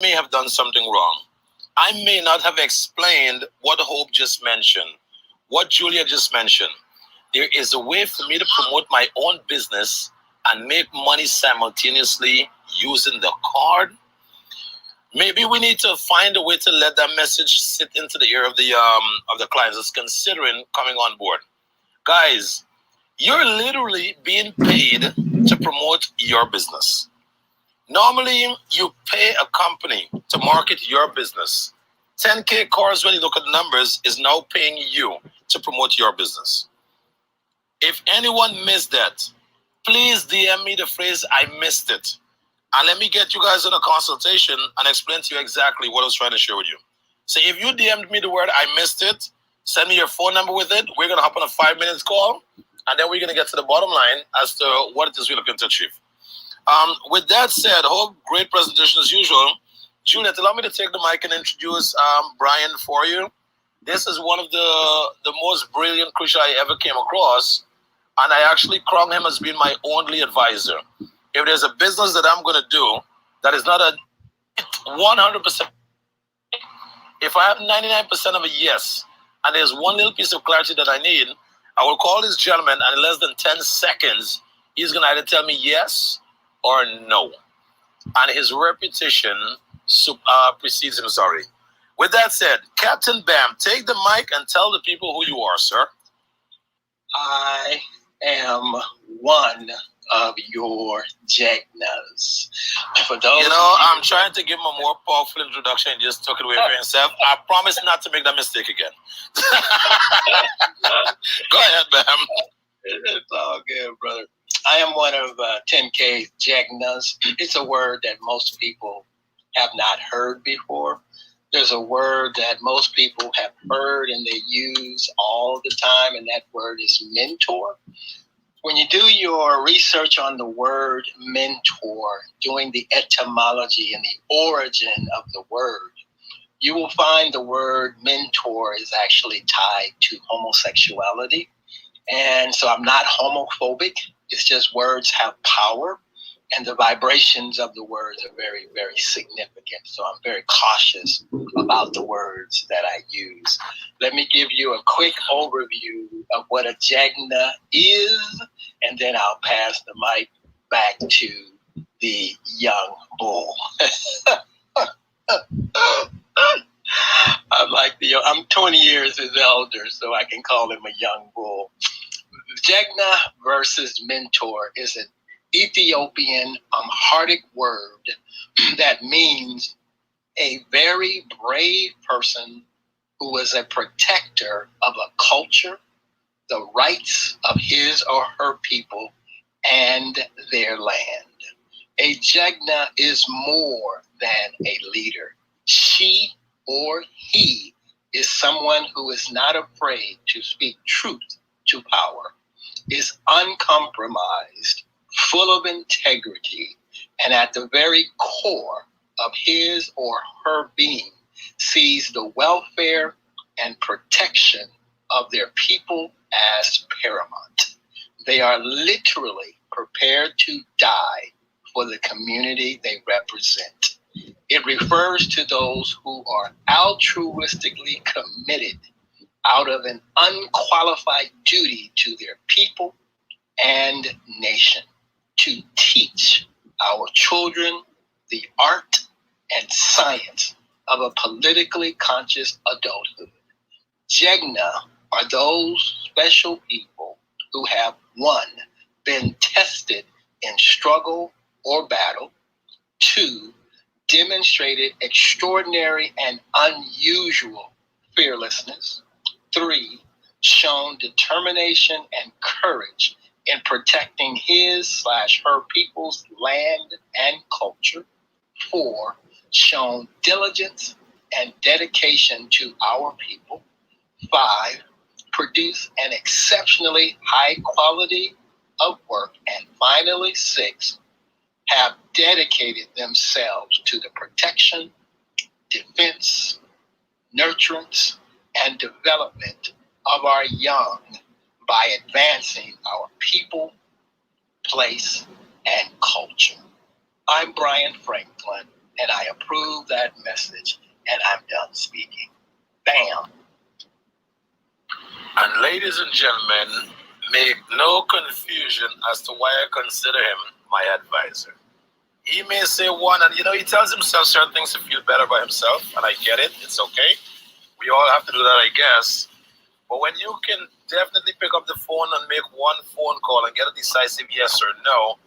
may have done something wrong. I may not have explained what Hope just mentioned, what Julia just mentioned. There is a way for me to promote my own business and make money simultaneously using the card. Maybe we need to find a way to let that message sit into the ear of the clients that's considering coming on board. Guys, you're literally being paid to promote your business. Normally, you pay a company to market your business. 10K Cards, when you look at the numbers, is now paying you to promote your business. If anyone missed that, please DM me the phrase "I missed it." And let me get you guys on a consultation and explain to you exactly what I was trying to share with you. So if you DM'd me the word "I missed it," send me your phone number with it. We're going to hop on a 5 minutes call, and then we're going to get to the bottom line as to what it is we're looking to achieve. With that said, Hope, great presentation as usual. Juliet, allow me to take the mic and introduce Brian for you. This is one of the most brilliant creature I ever came across, and I actually crown him as being my only advisor. If there's a business that I'm going to do that is not a 100%, if I have 99% of a yes, and there's one little piece of clarity that I need, I will call this gentleman, and in less than 10 seconds, he's going to either tell me yes or no. And his reputation precedes him, sorry. With that said, Captain Bam, take the mic and tell the people who you are, sir. I am one of your Jagnas. For those, I'm trying to give him a more powerful introduction and just took it away from himself. I promise not to make that mistake again. Go ahead, Bam. It's all good, brother. I am one of 10K Jagnas. It's a word that most people have not heard before. There's a word that most people have heard and they use all the time, and that word is mentor. When you do your research on the word mentor, doing the etymology and the origin of the word, you will find the word mentor is actually tied to homosexuality. And so I'm not homophobic. It's just words have power, and the vibrations of the words are very, very significant. So I'm very cautious about the words that I use. Let me give you a quick overview of what a Jagna is, and then I'll pass the mic back to the young bull. I'm 20 years his elder, so I can call him a young bull. Jagna versus mentor is an Ethiopian Amharic word that means a very brave person who is a protector of a culture, the rights of his or her people, and their land. A Jagna is more than a leader. She or he is someone who is not afraid to speak truth to power, is uncompromised, full of integrity, and at the very core of his or her being sees the welfare and protection of their people as paramount. They are literally prepared to die for the community they represent. It refers to those who are altruistically committed out of an unqualified duty to their people and nation to teach our children the art and science of a politically conscious adulthood. Jagna are those special people who have, one, been tested in struggle or battle, two, demonstrated extraordinary and unusual fearlessness, three, shown determination and courage in protecting his/her people's land and culture, four, shown diligence and dedication to our people, five, produce an exceptionally high quality of work, and finally, six, have dedicated themselves to the protection, defense, nurturance, and development of our young by advancing our people, place, and culture. I'm Brian Franklin, and I approve that message, and I'm done speaking. Bam. And ladies and gentlemen, make no confusion as to why I consider him my advisor. He may say one, and he tells himself certain things to feel better about himself, and I get it. It's okay. We all have to do that, I guess. But when you can definitely pick up the phone and make one phone call and get a decisive yes or no,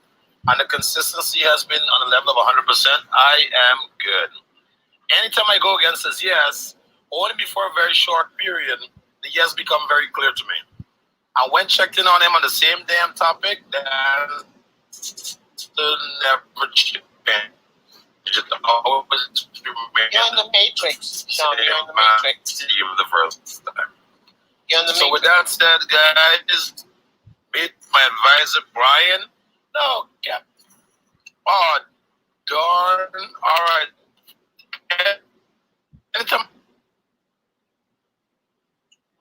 and the consistency has been on a level of 100%, I am good. Anytime I go against his yes, only before a very short period, the yes become very clear to me. And when checked in on him on the same damn topic, that still never changed. You're in the matrix, Sean. You're in the matrix. The first time. You're in the So matrix. with that said, guys, meet my advisor, Brian. No, Cap. Oh, darn. All right. Anytime.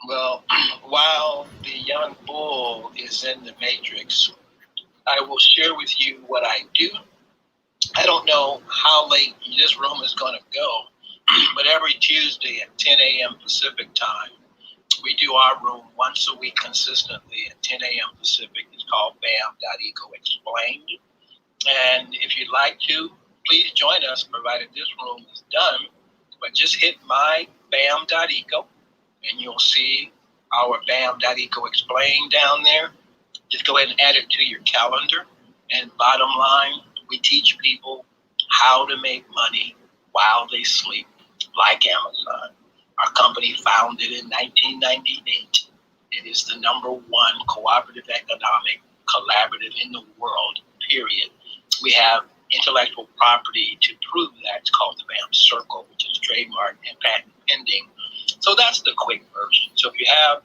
Well, while the young bull is in the matrix, I will share with you what I do. I don't know how late this room is going to go, but every Tuesday at 10 a.m. Pacific time, we do our room once a week consistently at 10 a.m. Pacific. It's called Bam.Eco Explained. And if you'd like to, please join us, provided this room is done. But just hit my Bam.Eco, and you'll see our Bam.Eco Explained down there. Just go ahead and add it to your calendar. And bottom line, we teach people how to make money while they sleep, like Amazon. Our company founded in 1998. It is the #1 cooperative economic collaborative in the world, period. We have intellectual property to prove that. It's called the BAM Circle, which is trademark and patent pending. So that's the quick version. So if you have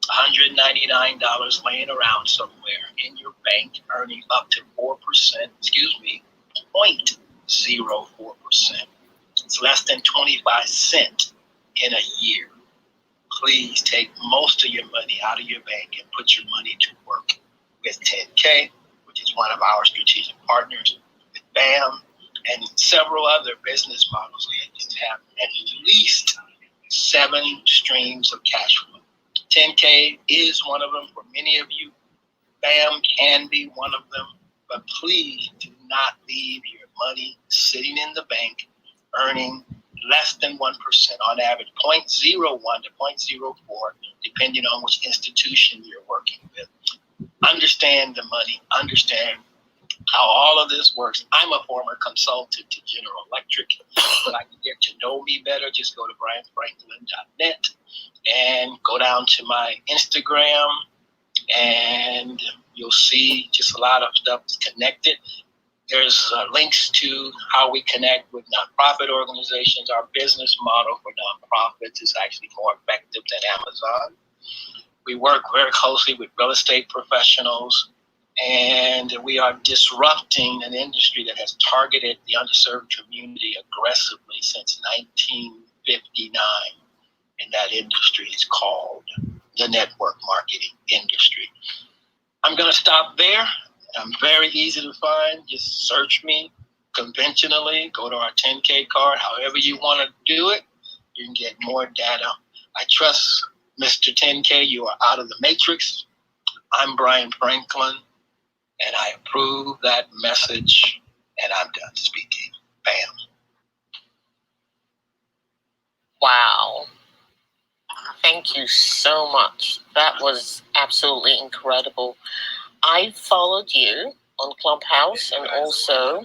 $199 laying around somewhere in your bank, earning up to 4%, 0.04%. It's less than 25 cents in a year. Please take most of your money out of your bank and put your money to work with 10K, which is one of our strategic partners, with BAM, and several other business models that have at least 7 streams of cash flow. 10K is one of them for many of you. BAM can be one of them, but please do not leave your money sitting in the bank earning less than 1%, on average 0.01 to 0.04, depending on which institution you're working with. Understand the money, understand how all of this works. I'm a former consultant to General Electric. If you'd like to get to know me better, just go to brianfranklin.net and go down to my Instagram, and you'll see just a lot of stuff connected. There's links to how we connect with nonprofit organizations. Our business model for nonprofits is actually more effective than Amazon. We work very closely with real estate professionals, and we are disrupting an industry that has targeted the underserved community aggressively since 1959. And that industry is called the network marketing industry. I'm going to stop there. I'm very easy to find. Just search me conventionally. Go to our 10K card. However you want to do it, you can get more data. I trust Mr. 10K. You are out of the matrix. I'm Brian Franklin, and I approve that message, and I'm done speaking. Bam. Wow. Thank you so much. That was absolutely incredible. I followed you on Clubhouse and also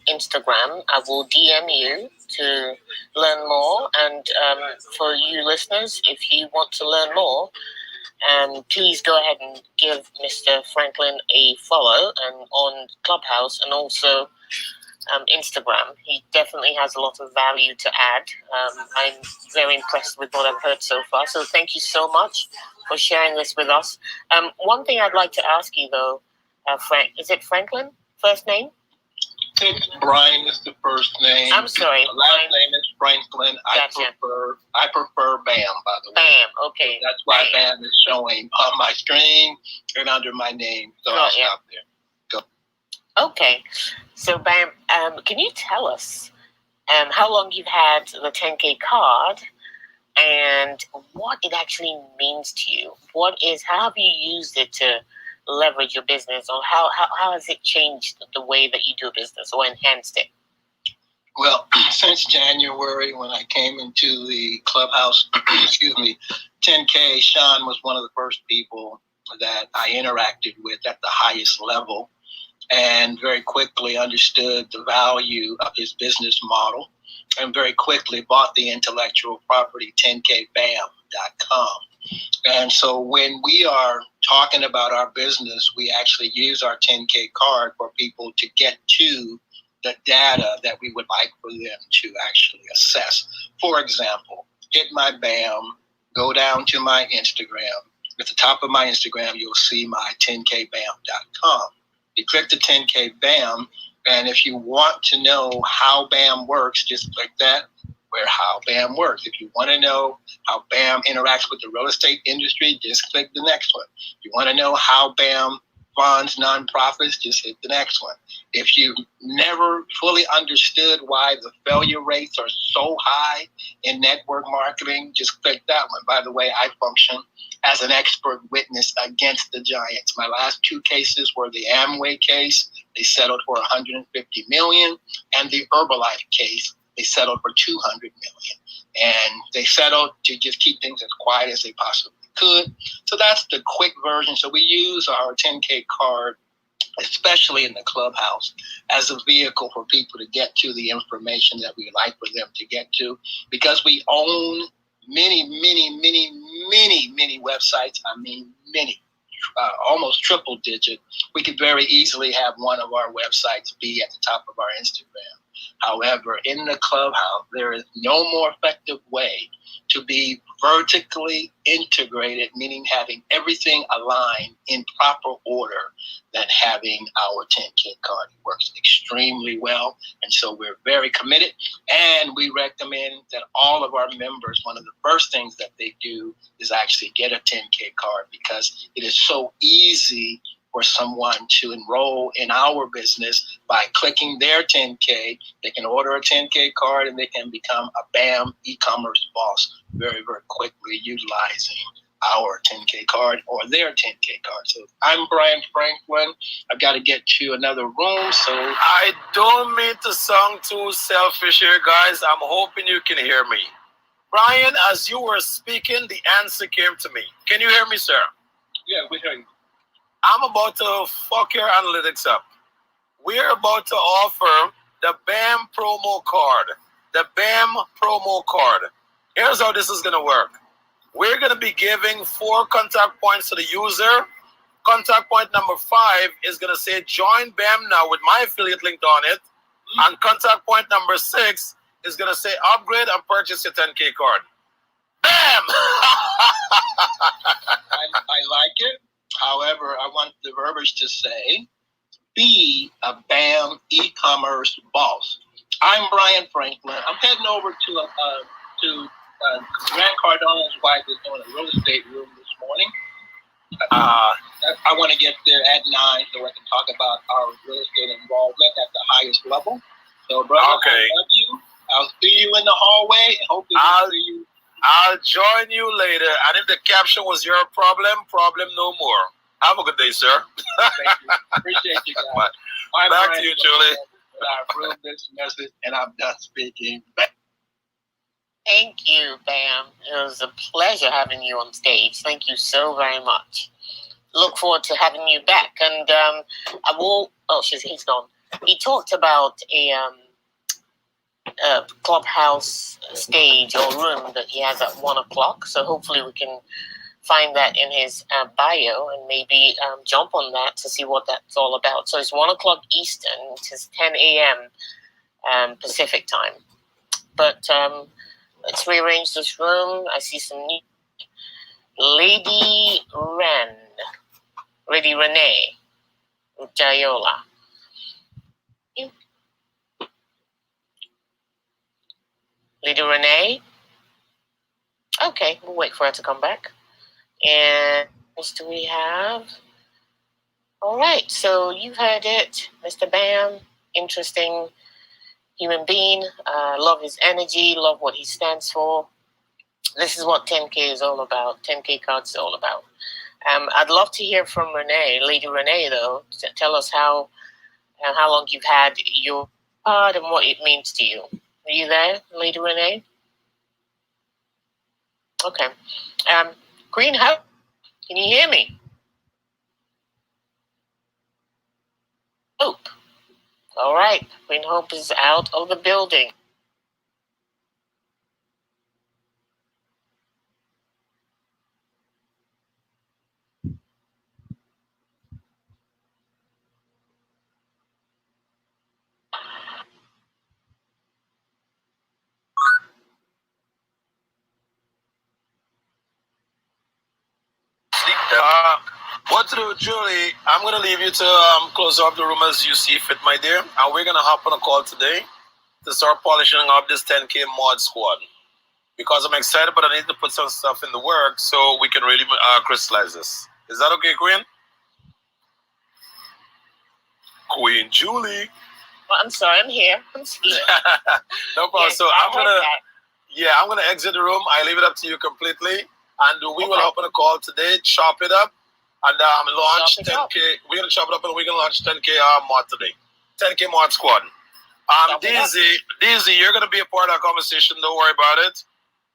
Instagram. I will DM you to learn more. And for you listeners, if you want to learn more, please go ahead and give Mr. Franklin a follow and on Clubhouse and also Instagram. He definitely has a lot of value to add. I'm very impressed with what I've heard so far. So thank you so much for sharing this with us. One thing I'd like to ask you though, Frank, is it Franklin? First name? Brian is the first name. I'm sorry. The last name is Franklin. Gotcha. I prefer BAM, by the way. BAM, okay. So that's why BAM is showing on my screen and under my name. So I'll stop there. Go. Okay. So, Bam, can you tell us how long you've had the 10K card and what it actually means to you? How have you used it to leverage your business, or how has it changed the way that you do business or enhanced it? Well, since January, when I came into the clubhouse, excuse me, 10K, Sean was one of the first people that I interacted with at the highest level, and very quickly understood the value of his business model, and very quickly bought the intellectual property 10KBAM.com. And so when we are talking about our business, we actually use our 10K card for people to get to the data that we would like for them to actually assess. For example, hit my BAM, go down to my Instagram. At the top of my Instagram, you'll see my 10KBAM.com. You click the 10K BAM, and if you want to know how BAM works, just click that, where how BAM works. If you want to know how BAM interacts with the real estate industry, just click the next one. If you want to know how BAM funds nonprofits, just hit the next one. If you never fully understood why the failure rates are so high in network marketing, just click that one. By the way, I function as an expert witness against the giants. My last two cases were the Amway case. They settled for $150 million, and the Herbalife case. They settled for $200 million. And they settled to just keep things as quiet as they possibly could. So that's the quick version. So we use our 10K card, especially in the clubhouse, as a vehicle for people to get to the information that we like for them to get to. Because we own many websites. I mean, many. Almost triple digit. We could very easily have one of our websites be at the top of our Instagram. However, in the clubhouse, there is no more effective way to be vertically integrated, meaning having everything aligned in proper order, than having our 10K card. It works extremely well, and so we're very committed, and we recommend that all of our members, one of the first things that they do is actually get a 10K card, because it is so easy for someone to enroll in our business by clicking their 10K. They can order a 10K card and they can become a BAM e-commerce boss very, very quickly, utilizing our 10K card or their 10K card. So I'm Brian Franklin. I've got to get to another room. So I don't mean to sound too selfish here, guys. I'm hoping you can hear me. Brian, as you were speaking, the answer came to me. Can you hear me, sir? Yeah, we hear you. I'm about to fuck your analytics up. We're about to offer the BAM promo card. The BAM promo card. Here's how this is going to work. We're going to be giving 4 contact points to the user. Contact point number 5 is going to say, join BAM now with my affiliate link on it. And contact point number 6 is going to say, upgrade and purchase your 10K card. BAM! I like it. However, I want the verbiage to say, be a BAM e-commerce boss. I'm Brian Franklin. I'm heading over to Grant Cardone's wife is doing a real estate room this morning. I want to get there at 9 so I can talk about our real estate involvement at the highest level. So, brother, Okay. I love you. I'll see you in the hallway, and hopefully I'll see you. I'll join you later. And if the caption was your problem no more. Have a good day, sir. Thank you. Appreciate you guys. Back to you, Julie. I approve this message, and I'm done speaking. Thank you, Bam. It was a pleasure having you on stage. Thank you so very much. Look forward to having you back. And I will. Oh, he's gone. He talked about a clubhouse stage or room that he has at 1 o'clock. So hopefully we can find that in his bio and maybe jump on that to see what that's all about. So it's 1 o'clock Eastern. It is 10 a.m. Pacific time. But let's rearrange this room. I see some new Lady Renee Jayola. Lady Renee? Okay, we'll wait for her to come back. And what else do we have? All right, so you've heard it, Mr. Bam. Interesting human being. Love his energy, love what he stands for. This is what 10K is all about. 10K cards is all about. I'd love to hear from Renee, Lady Renee, though. Tell us how long you've had your card and what it means to you. Are you there, Lady Renee? Okay. Queen Hope, can you hear me? Hope. All right. Queen Hope is out of the building. What to do, Julie? I'm going to leave you to close up the room as you see fit, my dear. And we're going to hop on a call today to start polishing up this 10K mod squad. Because I'm excited, but I need to put some stuff in the work so we can really crystallize this. Is that okay, Queen? Queen Julie. Well, I'm sorry, I'm here. I'm here. No problem. Yes, So I'm gonna exit the room. I leave it up to you completely. And we will hop on a call today, chop it up, and launch 10K. We're gonna chop it up and we're gonna launch 10K mod today. 10K mod squad. Daisy, you're gonna be a part of our conversation. Don't worry about it.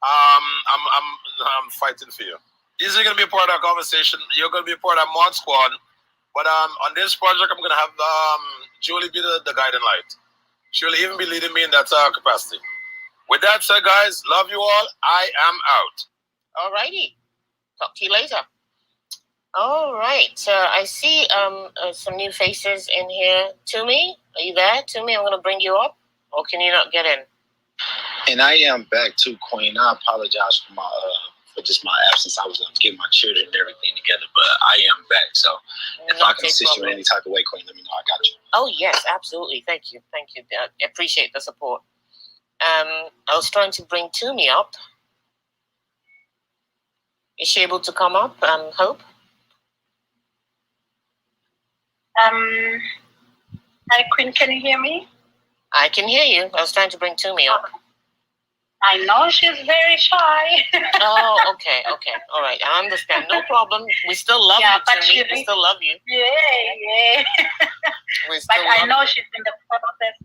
I'm fighting for you. Daisy, you're gonna be a part of our conversation. You're gonna be a part of our mod squad. But on this project, I'm gonna have Julie be the guiding light. She'll even be leading me in that capacity. With that said, guys, love you all. I am out. All righty. Talk to you later. All right. I see some new faces in here. Toomey, are you there? Toomey, I'm going to bring you up. Or can you not get in? And I am back too, Queen. I apologize for my absence. I was getting my children and everything together, but I am back. So if I can assist you in any type of way, Queen, let me know. I got you. Oh, yes, absolutely. Thank you. Thank you. I appreciate the support. I was trying to bring Toomey up. Is she able to come up? Hope? Hi, Queen, can you hear me? I can hear you. I was trying to bring Toomey up. I know she's very shy. Oh, okay. All right. I understand. No problem. We still love you, Toomey. We still love you. Yeah. But I know she's in the process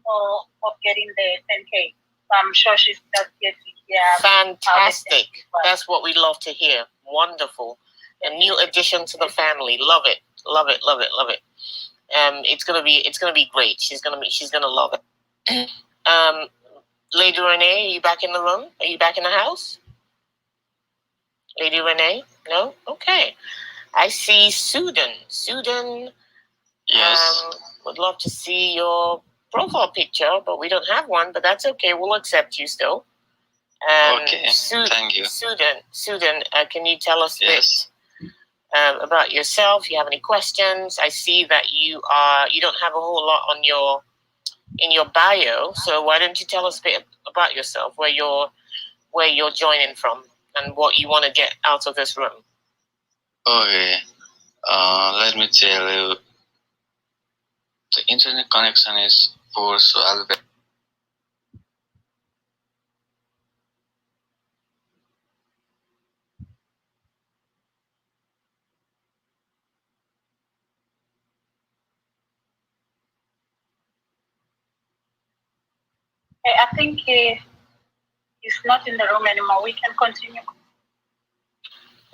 of getting the 10K. So I'm sure she's just getting fantastic. That's what we love to hear. Wonderful. A new addition to the family. Love it. Love it. It's gonna be great. She's gonna love it. Lady Renee, are you back in the room? Are you back in the house? Lady Renee? No? Okay. I see Sudan. Yes. Would love to see your profile picture, but we don't have one, but that's okay. We'll accept you still. Okay. Thank you. Sudan, can you tell us a bit about yourself? You have any questions? I see that you don't have a whole lot on in your bio, so why don't you tell us a bit about yourself, where you're joining from, and what you want to get out of this room? Okay. Let me tell you. The internet connection is poor, so I'll be. I think he's not in the room anymore. We can continue.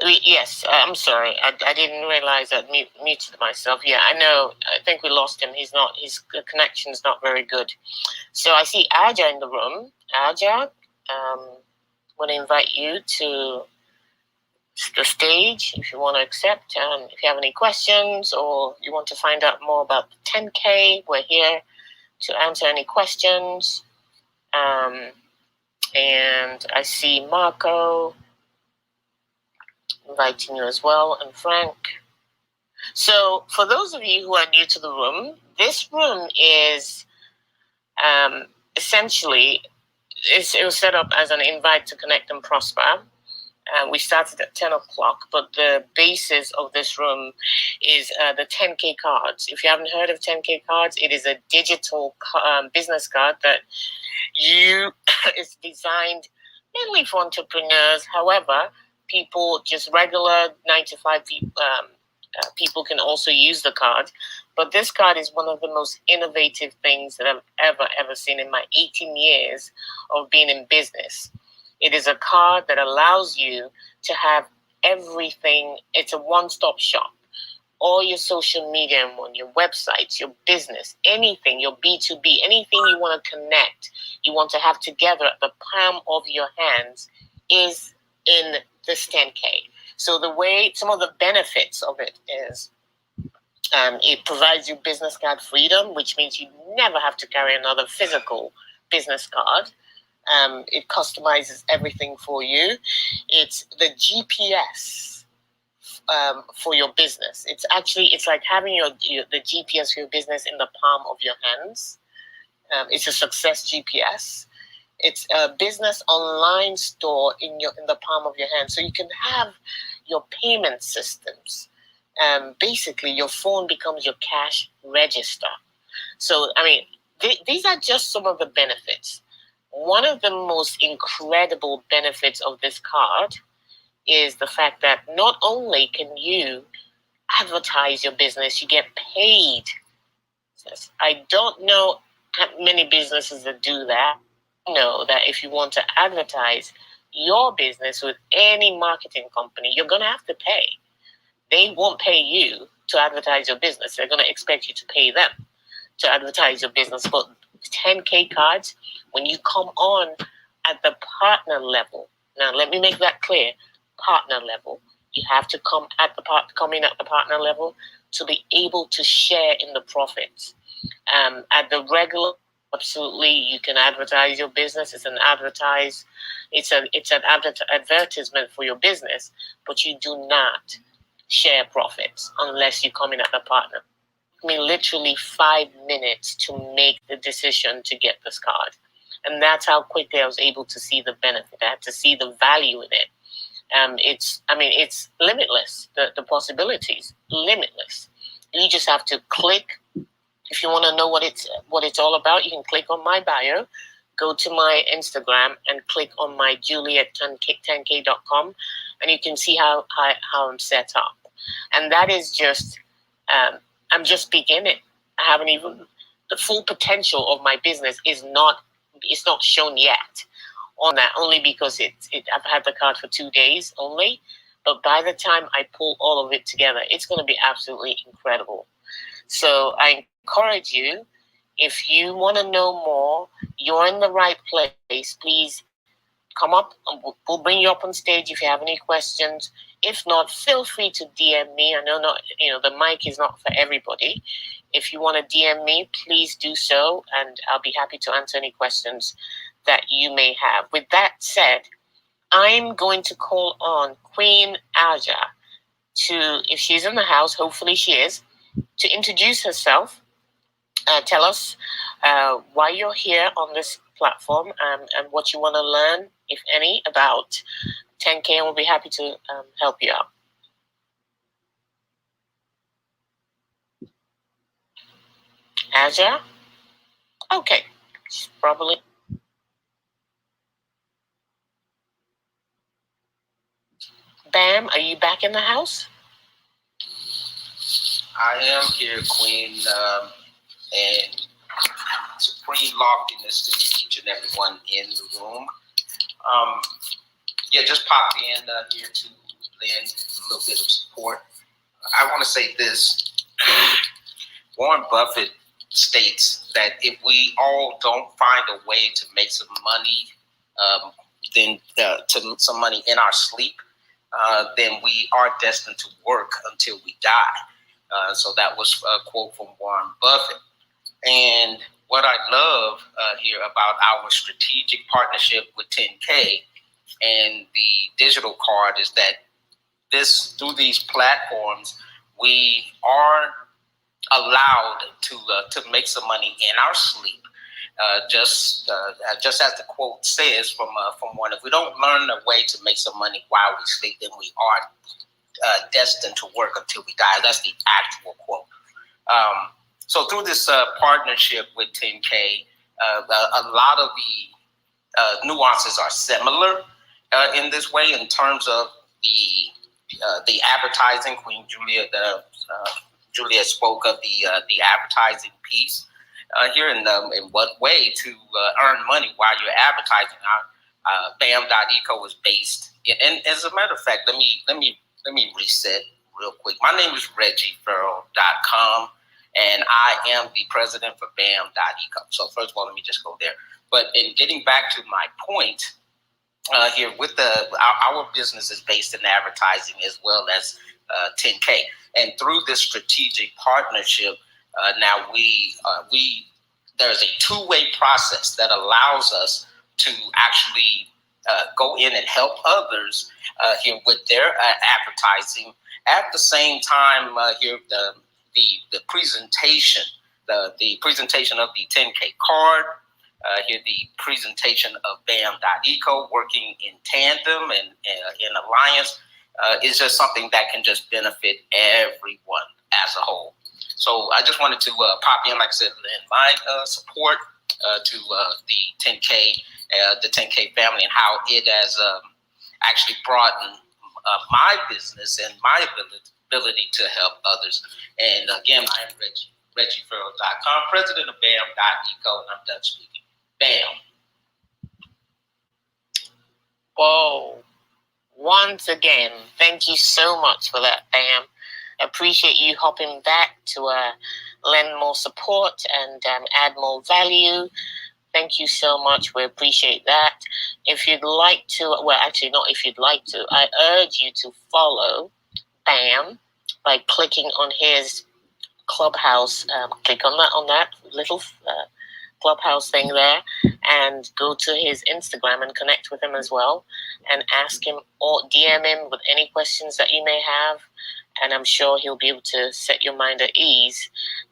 Yes, I'm sorry. I didn't realize I'd muted myself. Yeah, I know. I think we lost him. His connection's not very good. So I see Aja in the room. Aja, want to invite you to the stage if you want to accept. If you have any questions or you want to find out more about the 10K, we're here to answer any questions. And I see Marco inviting you as well, and Frank. So for those of you who are new to the room, this room is essentially it was set up as an invite to connect and prosper. We started at 10 o'clock, but the basis of this room is the 10K cards. If you haven't heard of 10K cards, it is a digital business card that is designed mainly for entrepreneurs. However, people, just regular 9 to 5 people can also use the card. But this card is one of the most innovative things that I've ever seen in my 18 years of being in business. It is a card that allows you to have everything. It's a one-stop shop. All your social media in one, your websites, your business, anything, your B2B, anything you want to connect, you want to have together at the palm of your hands is in this 10K. So some of the benefits of it is it provides you business card freedom, which means you never have to carry another physical business card. It customizes everything for you. It's the GPS for your business. It's like having the GPS for your business in the palm of your hands. It's a success GPS. It's a business online store in the palm of your hand, so you can have your payment systems. Basically, your phone becomes your cash register. So, I mean, these are just some of the benefits. One of the most incredible benefits of this card is the fact that not only can you advertise your business, you get paid. I don't know how many businesses that do that. I know that if you want to advertise your business with any marketing company, you're going to have to pay. They won't pay you to advertise your business. They're going to expect you to pay them to advertise your business. But 10K cards, when you come on at the partner level, now let me make that clear, partner level, you have to come in at the partner level to be able to share in the profits. At the regular, absolutely, you can advertise your business. It's an advertisement for your business, but you do not share profits unless you come in at the partner. It took me literally 5 minutes to make the decision to get this card. And that's how quickly I was able to see the benefit. I had to see the value in it. It's limitless. The possibilities, limitless. You just have to click. If you want to know what it's all about, you can click on my bio, go to my Instagram, and click on my Julie at 10k.com, and you can see how I'm set up. And that is just, I'm just beginning. I haven't even, the full potential of my business is not shown yet on that, only because I've had the card for 2 days only. But by the time I pull all of it together, it's going to be absolutely incredible. So I encourage you, if you want to know more, you're in the right place. Please come up, and we'll bring you up on stage if you have any questions. If not, feel free to DM me. I know the mic is not for everybody. If you want to DM me, please do so, and I'll be happy to answer any questions that you may have. With that said, I'm going to call on Queen Aja to, if she's in the house, hopefully she is, to introduce herself, tell us why you're here on this platform, and what you want to learn, if any, about 10K, and we'll be happy to help you out. Aja? Okay. She's probably... Bam, are you back in the house? I am here, Queen, and supreme loftiness to each and everyone in the room. Just popped in here to lend a little bit of support. I want to say this. Warren Buffett states that if we all don't find a way to make some money, some money in our sleep, then we are destined to work until we die. So that was a quote from Warren Buffett. And what I love here about our strategic partnership with 10K and the digital card is that through these platforms, we are allowed to make some money in our sleep. just as the quote says from one, if we don't learn a way to make some money while we sleep, then we are destined to work until we die. That's the actual quote. So through this partnership with 10K, a lot of the nuances are similar in this way in terms of the advertising. Queen Julia spoke of the advertising piece here, in what way to earn money while you're advertising. BAM.eco is based, and as a matter of fact, let me reset real quick. My name is ReggieFerrell.com, and I am the president for BAM.eco. So first of all, let me just go there. But in getting back to my point here, with our business is based in advertising as well as 10K, and through this strategic partnership, now there's a two-way process that allows us to actually go in and help others here with their advertising. At the same time, here the presentation, the presentation of the 10K card, here the presentation of BAM.eco working in tandem and in alliance is just something that can just benefit everyone as a whole. So I just wanted to pop in, like I said, lend my support to the 10K family, and how it has actually broadened my business and my ability to help others. And again, I am ReggieFerrell.com, president of BAM.eco, and I'm done speaking. BAM. Whoa. Once again, thank you so much for that, BAM. Appreciate you hopping back to lend more support and add more value. Thank you so much. We appreciate that. If you'd like to, well, actually not if you'd like to, I urge you to follow BAM by clicking on his Clubhouse. Click on that little Clubhouse thing there, and go to his Instagram and connect with him as well, and ask him or DM him with any questions that you may have. And I'm sure he'll be able to set your mind at ease.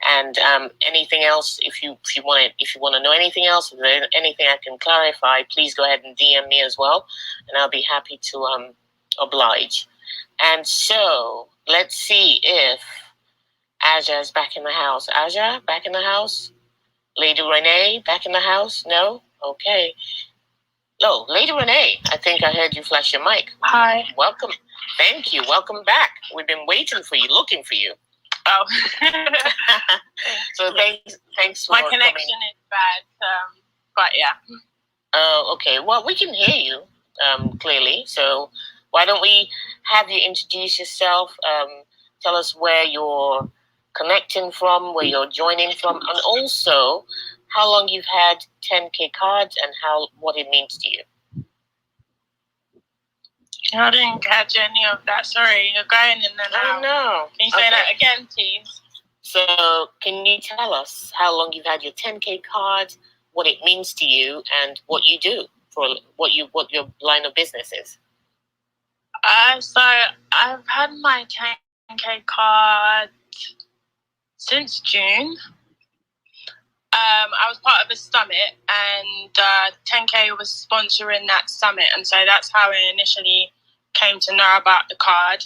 And anything else, if you want to know anything else, if there's anything I can clarify, please go ahead and DM me as well, and I'll be happy to oblige. And so let's see if Aja's back in the house. Aja, back in the house? Lady Renee, back in the house? No? Okay. Oh, Lady Renee, I think I heard you flash your mic. Hi. Welcome. Thank you. Welcome back. We've been waiting for you, looking for you. Oh. So thanks for my connection coming. is bad, but yeah. Oh, okay. Well, we can hear you clearly. So why don't we have you introduce yourself? Tell us where you're connecting from, where you're joining from, and also how long you've had 10K cards and what it means to you. I didn't catch any of that. Sorry, you're going in and out. Oh, no. Can you say that again, please? So can you tell us how long you've had your 10K card, what it means to you, and what you do, for what your line of business is? So I've had my 10K card since June. I was part of a summit, and 10K was sponsoring that summit, and so that's how I initially came to know about the card.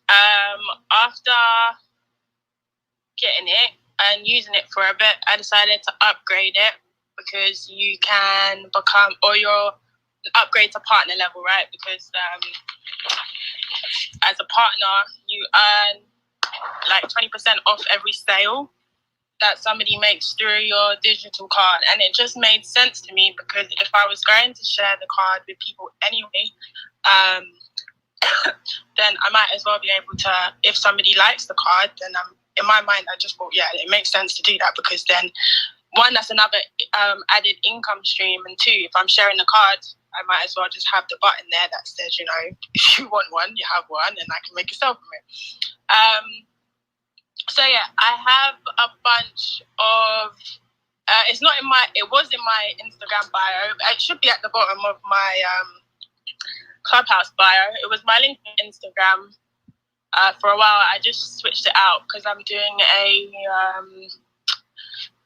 After getting it and using it for a bit, I decided to upgrade it, because you can become, or you're upgrade to partner level, right? Because as a partner, you earn like 20% off every sale that somebody makes through your digital card. And it just made sense to me, because if I was going to share the card with people anyway, then I might as well be able to, if somebody likes the card, then in my mind, I just thought, yeah, it makes sense to do that, because then, one, that's another added income stream, and two, if I'm sharing the card, I might as well just have the button there that says, if you want one, you have one, and I can make a sale from it. So yeah, I have a bunch of, it was in my Instagram bio. It should be at the bottom of my Clubhouse bio. It was my link to Instagram. For a while, I just switched it out, because I'm doing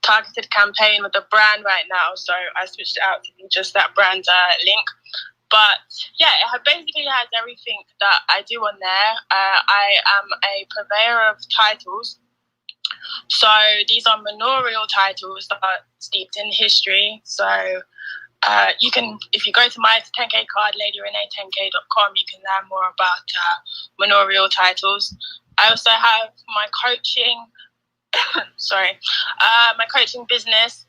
targeted campaign with the brand right now, so I switched it out to be just that brand link. But yeah, it basically has everything that I do on there. I am a purveyor of titles. So these are manorial titles that are steeped in history. So you can, if you go to my 10K card, ladyrenee10k.com, you can learn more about manorial titles. I also have my coaching, my coaching business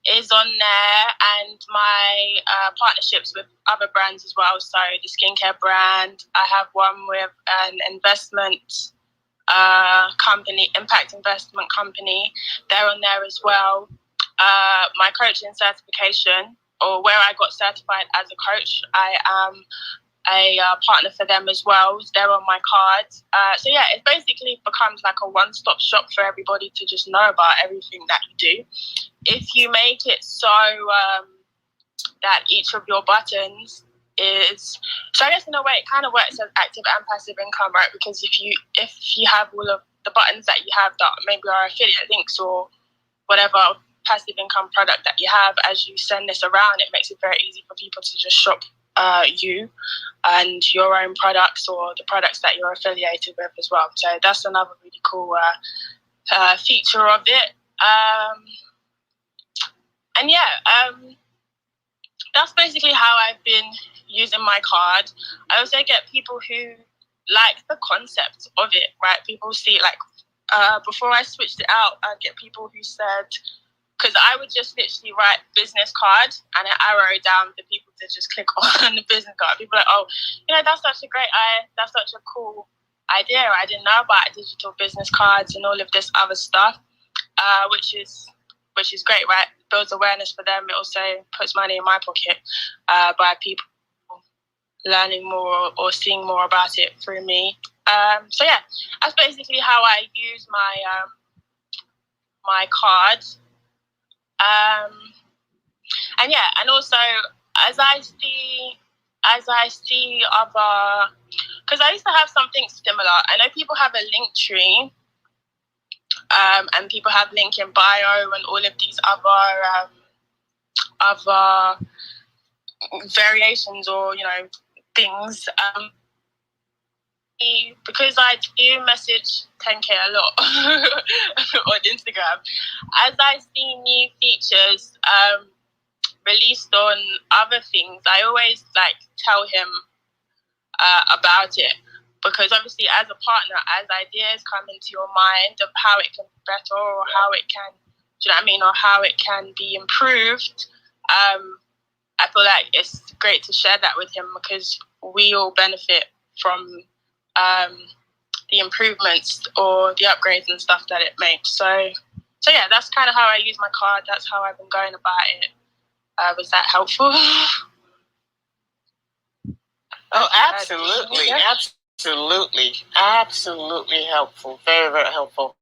is on there, and my partnerships with other brands as well. So the skincare brand, I have one with an investment company, impact investment company. They're on there as well. My coaching certification, or where I got certified as a coach, I am a partner for them as well. They're on my cards. So yeah, it basically becomes like a one-stop shop for everybody to just know about everything that you do. If you make it so that each of your buttons is, so I guess in a way it kind of works as active and passive income, right? Because if you have all of the buttons that you have that maybe are affiliate links or whatever passive income product that you have, as you send this around, it makes it very easy for people to just shop you and your own products or the products that you're affiliated with as well. So that's another really cool feature of it. And yeah, that's basically how I've been using my card. I also get people who like the concept of it, right? People see, like, before I switched it out, I'd get people who said, because I would just literally write business card and an arrow down for people to just click on the business card. People are like, oh, that's such a that's such a cool idea. I didn't know about digital business cards and all of this other stuff, which is great, right? It builds awareness for them. It also puts money in my pocket by people learning more or seeing more about it through me. So yeah, that's basically how I use my my card. And yeah, and also as I see other, because I used to have something similar. I know people have a link tree, and people have link in bio and all of these other variations or things. Because I do message 10K a lot on Instagram, as I see new features released on other things, I always tell him about it, because obviously as a partner, as ideas come into your mind of how it can be better or how it can, or how it can be improved, I feel like it's great to share that with him, because we all benefit from the improvements or the upgrades and stuff that it makes. So yeah, that's kind of how I use my card. That's how I've been going about it. Was that helpful? Oh, absolutely. Absolutely helpful. Very, very helpful.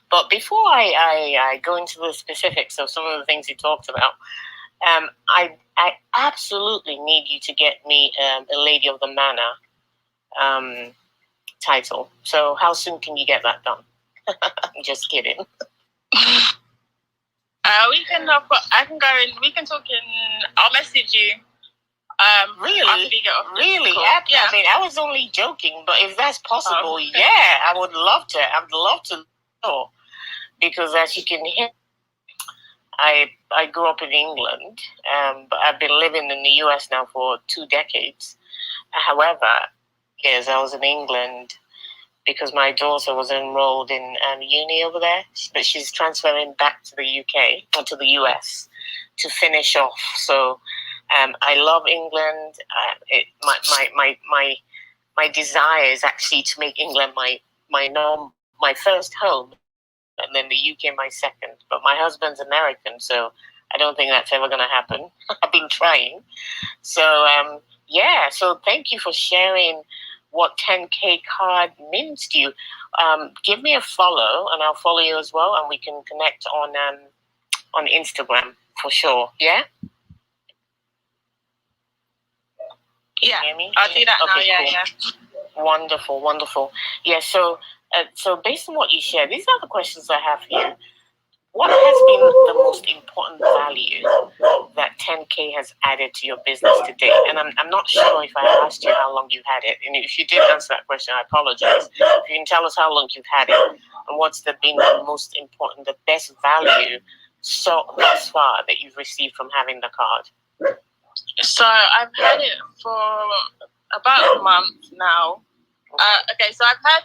But before I go into the specifics of some of the things you talked about, I absolutely need you to get me a Lady of the Manor title. So how soon can you get that done? I'm just kidding. We can. I can go and we can talk I'll message you. Really? Yeah. I mean, I was only joking, but if that's possible, yeah, I would love to. I'd love to know, because as you can hear, I grew up in England, but I've been living in the US now for 2 decades. However, yes, I was in England because my daughter was enrolled in uni over there, but she's transferring back to the UK or to the US to finish off. So I love England. My desire is actually to make England my first home, and then the UK my second. But my husband's American, so I don't think that's ever going to happen. I've been trying. So yeah. So thank you for sharing what 10K card means to you. Give me a follow, and I'll follow you as well, and we can connect on Instagram for sure. Yeah. Yeah, hear me? I'll do that now. Okay, Yeah, cool. yeah. Wonderful. Yeah, so based on what you shared, these are the questions I have here. what has been the most important value that 10K has added to your business today? And I'm not sure if I asked you how long you've had it. And if you did answer that question, I apologize. If you can tell us how long you've had it and what's been the most important, the best value thus far that you've received from having the card. So I've had it for about a month now. Okay, so I've had,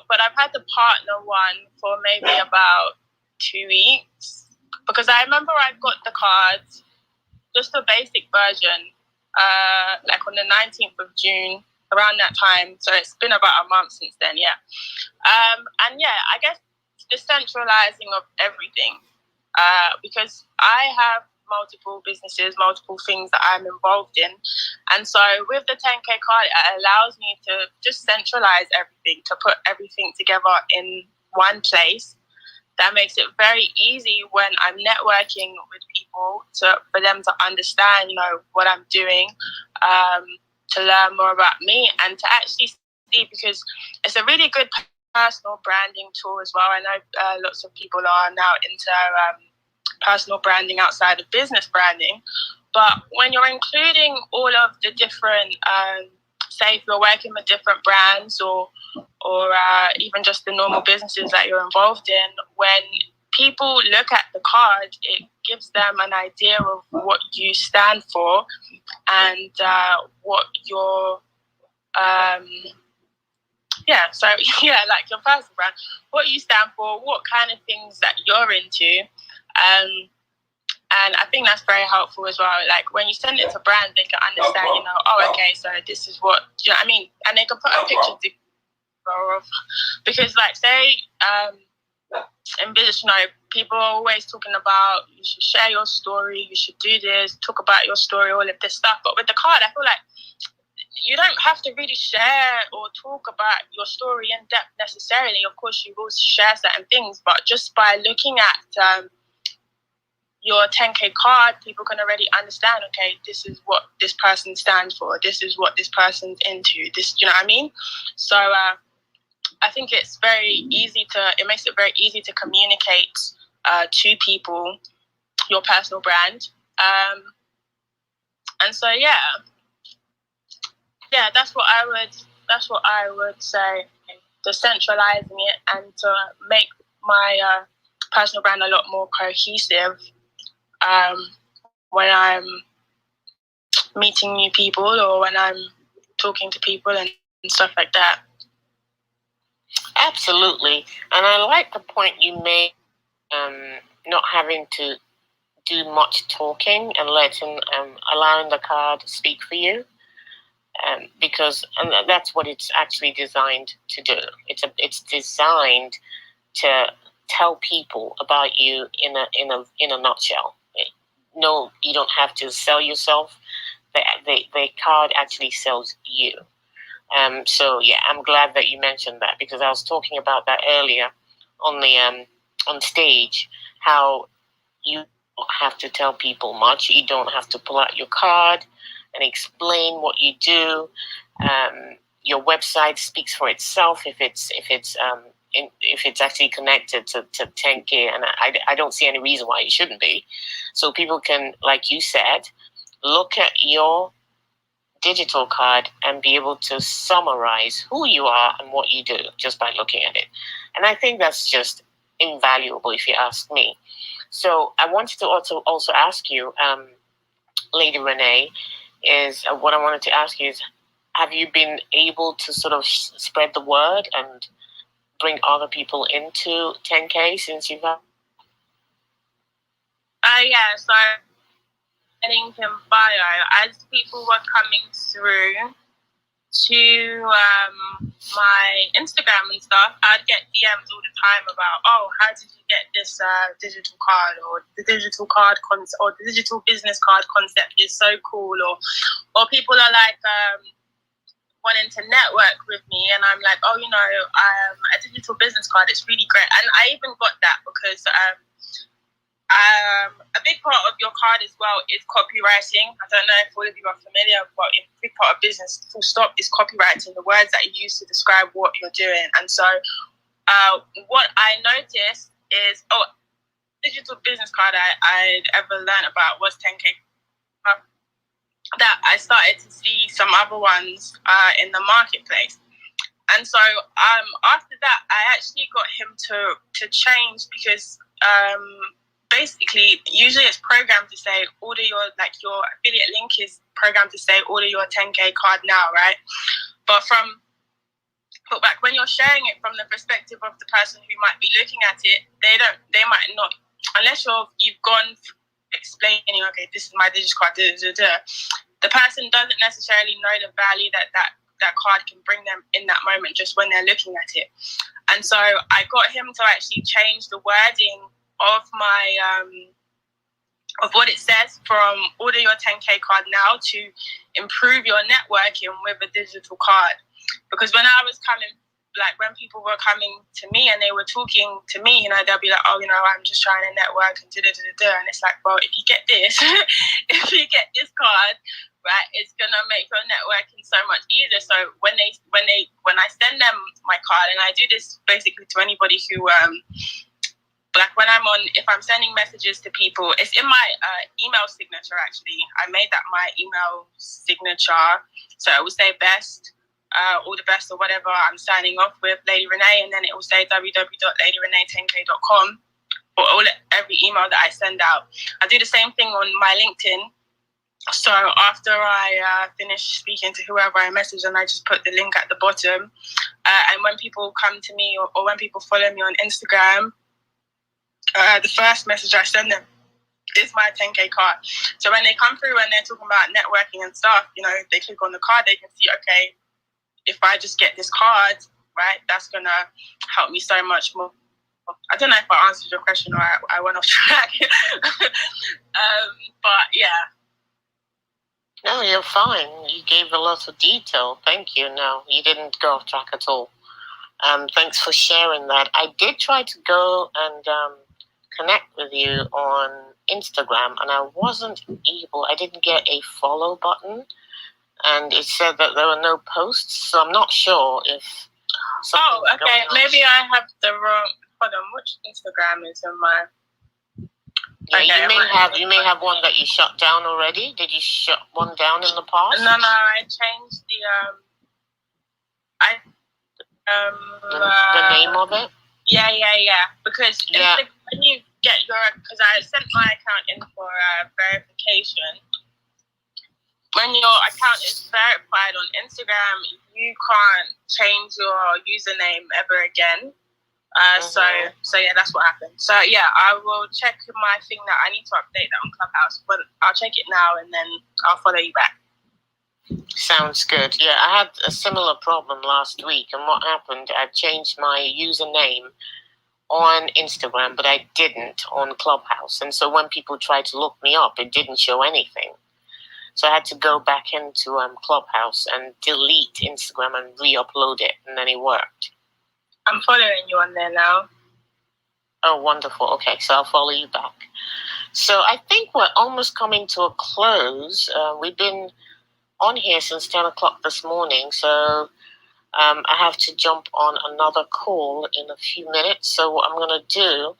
but I've had the partner one for maybe about 2 weeks, because I remember I got the cards, just the basic version, like on the 19th of June, around that time. So it's been about a month since then, yeah. And yeah, I guess the centralizing of everything, because I have multiple businesses, multiple things that I'm involved in. And so with the 10K card, it allows me to just centralize everything, to put everything together in one place. That makes it very easy when I'm networking with people for them to understand, what I'm doing, to learn more about me and to actually see, because it's a really good personal branding tool as well. I know lots of people are now into personal branding outside of business branding, but when you're including all of the different, say if you're working with different brands or even just the normal businesses that you're involved in, when people look at the card, it gives them an idea of what you stand for and what your like your personal brand, what you stand for, what kind of things that you're into. And I think that's very helpful as well. Like when you send it to brands, they can understand, okay, so this is what, I mean? And they can put a picture together of, because like say, in business, people are always talking about, you should share your story, you should do this, talk about your story, all of this stuff. But with the card, I feel like you don't have to really share or talk about your story in depth necessarily. Of course, you will share certain things, but just by looking at your 10K card, people can already understand, okay, this is what this person stands for, this is what this person's into, this, you know what I mean? So I think it makes it very easy to communicate to people your personal brand. And so that's what I would say, to centralizing it and to make my personal brand a lot more cohesive when I'm meeting new people or when I'm talking to people and stuff like that. Absolutely. And I like the point you made, not having to do much talking and allowing the card speak for you. Because that's what it's actually designed to do. It's designed to tell people about you in a nutshell. No, you don't have to sell yourself. The card actually sells you. So yeah, I'm glad that you mentioned that, because I was talking about that earlier on the on stage, how you don't have to tell people much. You don't have to pull out your card and explain what you do. Your website speaks for itself if it's actually connected to 10K, and I don't see any reason why it shouldn't be. So people can, like you said, look at your digital card and be able to summarize who you are and what you do just by looking at it. And I think that's just invaluable, if you ask me. So I wanted to also ask you, Lady Renee, what I wanted to ask you is, have you been able to sort of spread the word and bring other people into 10K since you've had? Yeah, so link in bio, as people were coming through to my Instagram and stuff, I'd get DMs all the time about, how did you get this digital card, or the digital card or the digital business card concept is so cool, or people are like wanting to network with me, and I'm like, a digital business card, it's really great. And I even got that because a big part of your card as well is copywriting. I don't know if all of you are familiar, but a big part of business, full stop, is copywriting, the words that you use to describe what you're doing. And so what I noticed is, digital business card I'd ever learned about was 10K. That I started to see some other ones in the marketplace. And so after that, I actually got him to change, because basically, usually it's programmed to say order your affiliate link is programmed to say order your 10K card now, right? But when you're sharing it from the perspective of the person who might be looking at it, they might not, unless you've gone explaining, okay, this is my digital card, the person doesn't necessarily know the value that card can bring them in that moment, just when they're looking at it. And so I got him to actually change the wording of my of what it says from order your 10K card now to improve your networking with a digital card. Because when I was coming, like when people were coming to me and they were talking to me, they'll be like, I'm just trying to network and and it's like, well, if you get this, if you get this card, right, it's gonna make your networking so much easier. So when I send them my card, and I do this basically to anybody who like if I'm sending messages to people, it's in my email signature actually. I made that my email signature, so it will say best, all the best or whatever I'm signing off with Lady Renee, and then it will say www.ladyrenee10k.com for every email that I send out. I do the same thing on my LinkedIn. So after I finish speaking to whoever I message, and I just put the link at the bottom, and when people come to me or when people follow me on Instagram, the first message I send them is my 10K card. So when they come through and they're talking about networking and stuff, they click on the card, they can see, okay, if I just get this card, right, that's going to help me so much more. I don't know if I answered your question or I went off track. But yeah. No, you're fine. You gave a lot of detail. Thank you. No, you didn't go off track at all. Thanks for sharing that. I did try to go and connect with you on Instagram, and I wasn't able. I didn't get a follow button, and it said that there were no posts, so I'm not sure if... Oh, okay. Maybe I have the wrong... Hold on, which Instagram is in my... Yeah, okay, you may have one that you shut down already. Did you shut one down in the past? No, I changed the the name of it? Yeah. Because when you get because I sent my account in for verification. When your account is verified on Instagram, you can't change your username ever again. So yeah, that's what happened. So yeah, I will check my thing that I need to update that on Clubhouse, but I'll check it now and then I'll follow you back. Sounds good. Yeah, I had a similar problem last week, and what happened, I changed my username on Instagram, but I didn't on Clubhouse. And so when people tried to look me up, it didn't show anything. So I had to go back into Clubhouse and delete Instagram and re-upload it, and then it worked. I'm following you on there now. Oh, wonderful. Okay, so I'll follow you back. So I think we're almost coming to a close. We've been on here since 10 o'clock this morning, so I have to jump on another call in a few minutes. So what I'm going to do,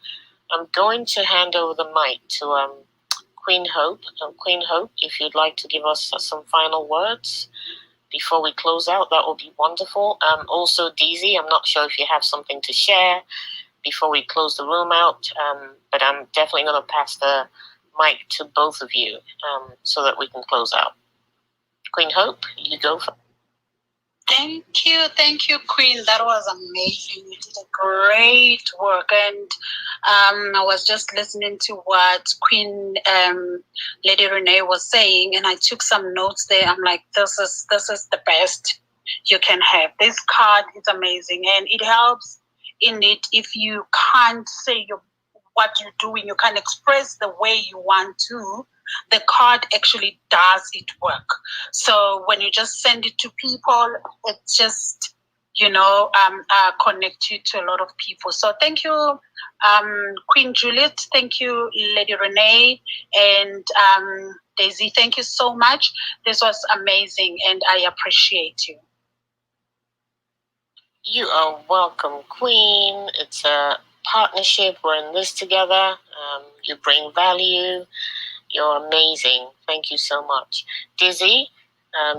I'm going to hand over the mic to Queen Hope. Queen Hope, if you'd like to give us some final words before we close out, that would be wonderful. Also, Deezy, I'm not sure if you have something to share before we close the room out, but I'm definitely going to pass the mic to both of you so that we can close out. Queen Hope, you go first. Thank you, Queen. That was amazing. You did a great work, and I was just listening to what Queen Lady Renee was saying, and I took some notes there. I'm like, this is the best you can have. This card is amazing, and it helps in it if you can't say what you're doing, you can't express the way you want to. The card actually does it work. So when you just send it to people, it just, connect you to a lot of people. So thank you, Queen Juliet. Thank you, Lady Renee. And Daisy, thank you so much. This was amazing, and I appreciate you. You are welcome, Queen. It's a partnership. We're in this together. You bring value. You're amazing. Thank you so much. Dizzy,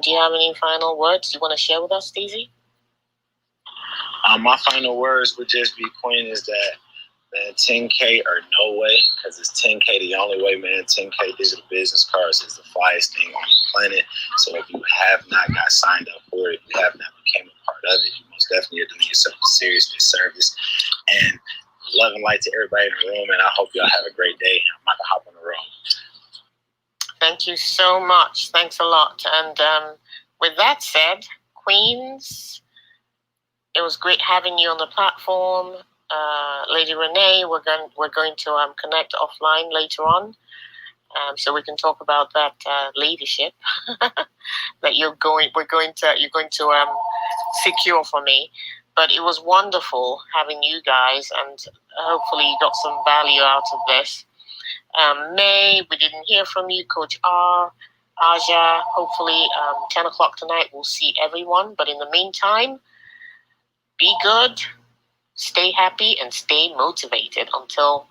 do you have any final words you want to share with us, Dizzy? My final words would just be, Queen, is that, man, 10K or no way, because it's 10K the only way, man. 10K digital business cards is the flyest thing on the planet. So if you have not got signed up for it, if you have not become a part of it, you most definitely are doing yourself a serious disservice. And love and light to everybody in the room, and I hope y'all have a great day. I'm about to hop on the road. Thank you so much. Thanks a lot. And with that said, Queens, it was great having you on the platform. Lady Renee, we're going to connect offline later on, so we can talk about that leadership that you're going to secure for me. But it was wonderful having you guys, and hopefully you got some value out of this. May, we didn't hear from you. Coach R, Aja, hopefully 10 o'clock tonight we'll see everyone. But in the meantime, be good, stay happy, and stay motivated until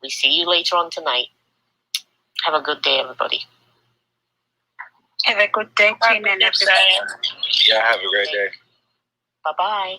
we see you later on tonight. Have a good day, everybody. Have a good day, Queen, and everybody. Yeah, have a great day. Bye-bye.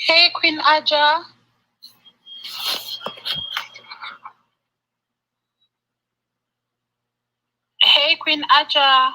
Hey, Queen Aja. Hey, Queen Aja.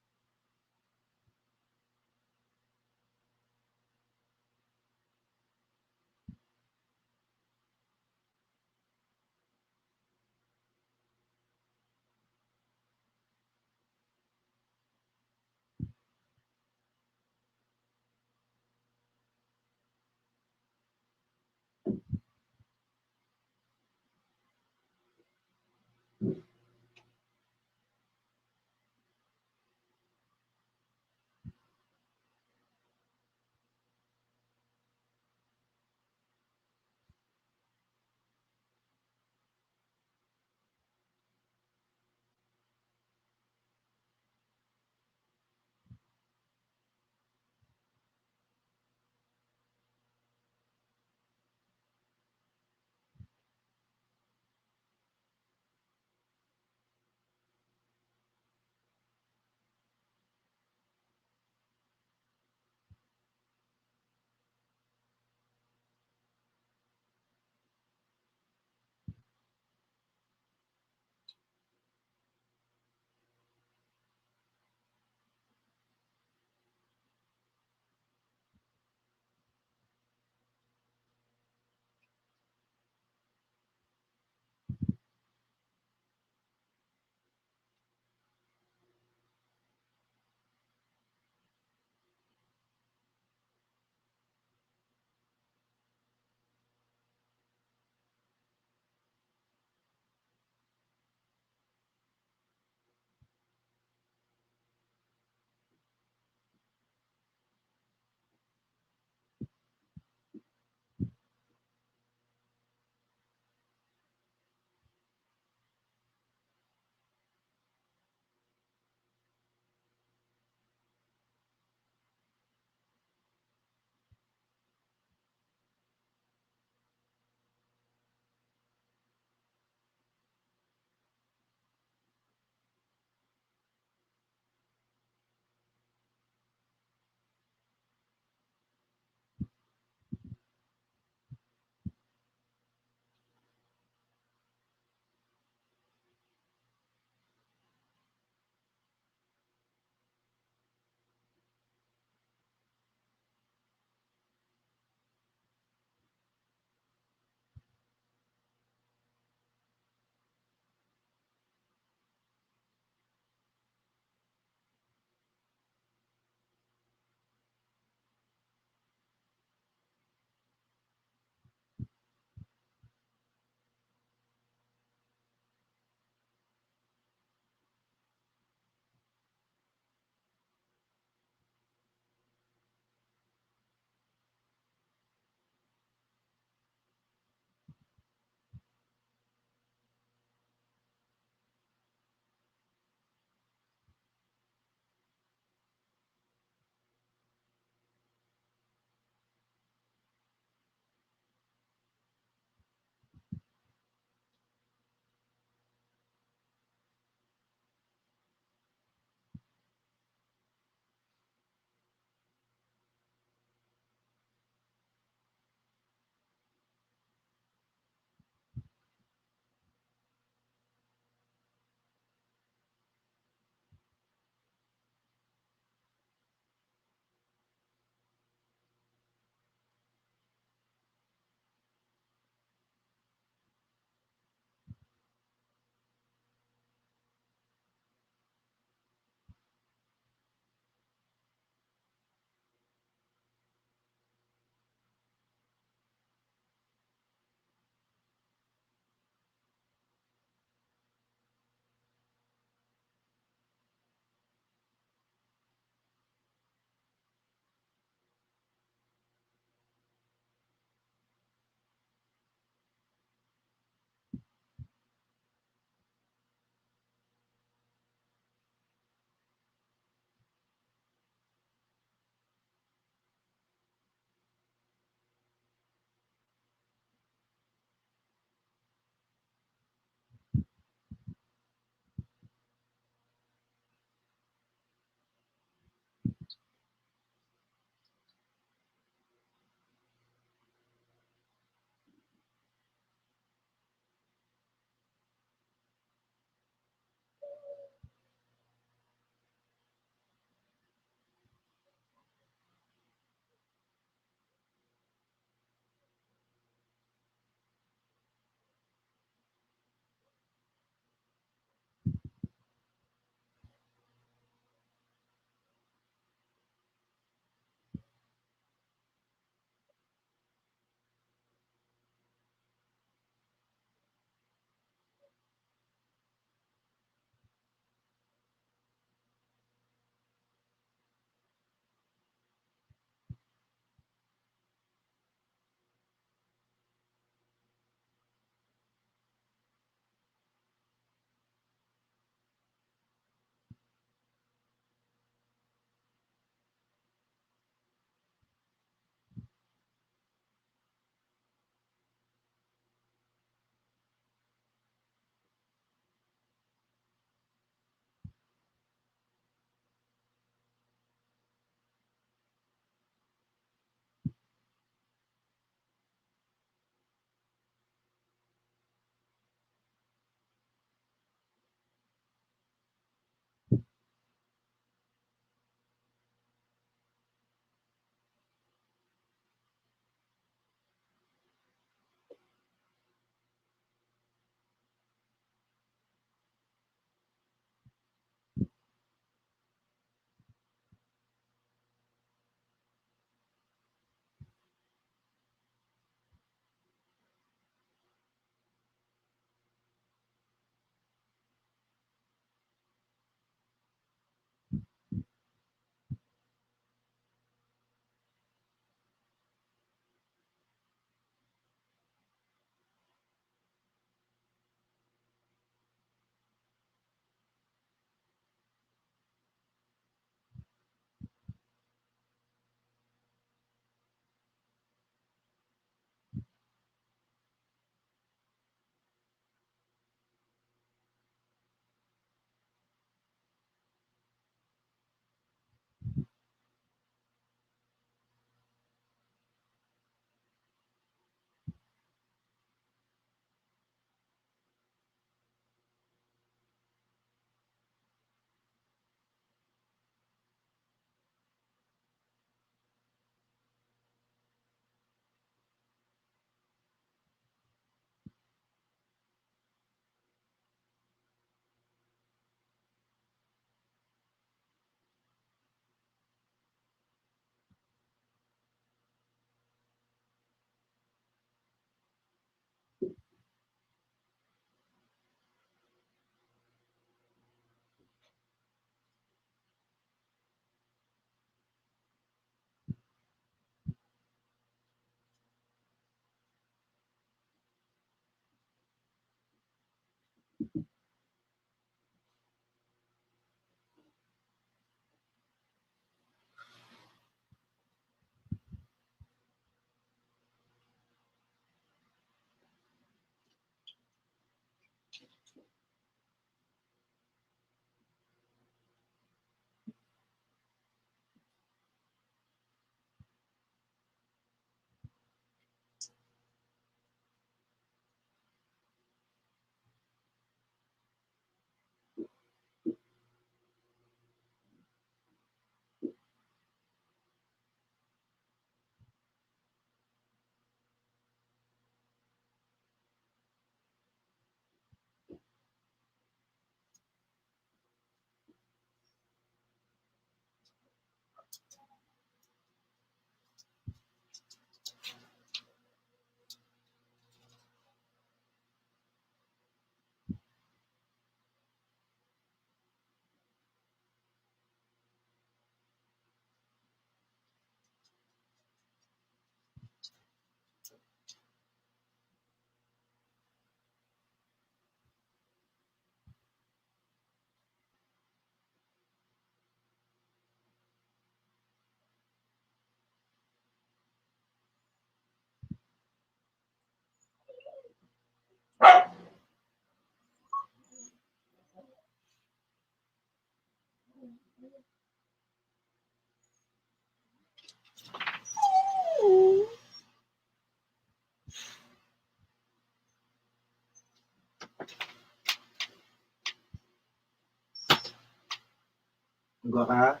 Agora.